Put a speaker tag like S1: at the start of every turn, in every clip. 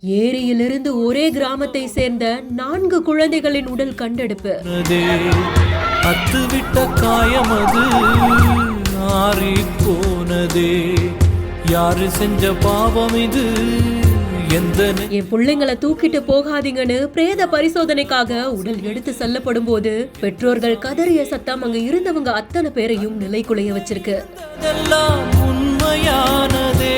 S1: ஏரியிலிருந்து ஒரே கிராமத்தை சேர்ந்த 4 குழந்தைகளின் உடல் கண்டெடுப்பு.
S2: அத்துவிட்ட காயமது ஆறி போனதே, யாரு செஞ்ச பாவம் இது?
S1: என் பிள்ளைங்களை தூக்கிட்டு போகாதீங்கன்னு பிரேத பரிசோதனைக்காக உடல் எடுத்து செல்லப்படும் போது பெற்றோர்கள் கதறிய சத்தம் அங்க இருந்தவங்க அத்தனை பேரையும் நிலைக்குலைய வச்சிருக்கு.
S2: உண்மையானதே.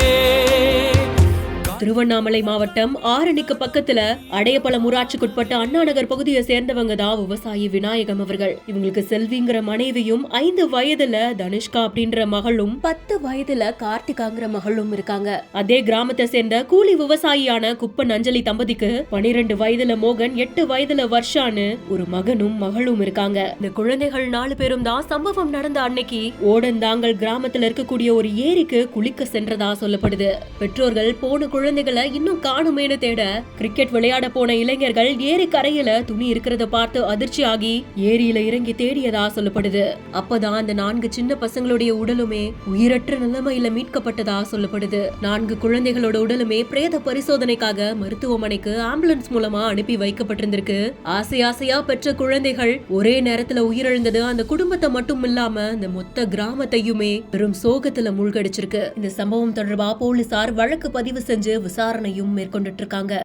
S1: திருவண்ணாமலை மாவட்டம் ஆரணிக்கு பக்கத்துல அடையப்பலம் ஊராட்சிக்குட்பட்ட அண்ணாநகர் பகுதியை சேர்ந்தவங்க தான் விவசாயி விநாயகம் அவர்கள். இவங்களுக்கு செல்விங்கிற மனைவியும் 5 வயதுல தனுஷ்கா அப்படின்ற மகளும் 10 வயதுல கார்த்திகாங்கிற மகளும் இருக்காங்க. அதே கிராமத்தை சேர்ந்த கூலி விவசாயியான குப்பன் அஞ்சலி தம்பதிக்கு 12 வயதுல மோகன், 8 வயதுல வர்ஷான்னு ஒரு மகனும் மகளும் இருக்காங்க. இந்த குழந்தைகள் 4 பேரும் தான் சம்பவம் நடந்த அன்னைக்கு ஓடந்தாங்கல் கிராமத்துல இருக்கக்கூடிய ஒரு ஏரிக்கு குளிக்க சென்றதா சொல்லப்படுது. பெற்றோர்கள் போன குழந்தைகளை இன்னும் காணுமேனு தேட கிரிக்கெட் விளையாட போன இளைஞர்கள் ஏரி கரையில துணி இருக்கிறத பார்த்து அதிர்ச்சியாகி ஏரியில இறங்கி தேடியதா சொல்லப்படுது. அப்பதான் அந்த 4 சின்ன பசங்களுடைய உடலுமே உயிரற்ற நிலைமையில மீட்கப்பட்டதா சொல்லப்படுது. 4 குழந்தைகளோட உடலுமே பிரேத பரிசோதனைக்காக மருத்துவமனைக்கு ஆம்புலன்ஸ் மூலமா அனுப்பி வைக்கப்பட்டிருந்திருக்கு. ஆசையா பெற்ற குழந்தைகள் ஒரே நேரத்துல உயிரிழந்தது அந்த குடும்பத்தை மட்டும் இல்லாம இந்த மொத்த கிராமத்தையுமே பெரும் சோகத்துல மூழ்கடிச்சிருக்கு. இந்த சம்பவம் தொடர்பா போலீசார் வழக்கு பதிவு செஞ்சு விசாரணையும் மேற்கொண்டுட்டு இருக்காங்க.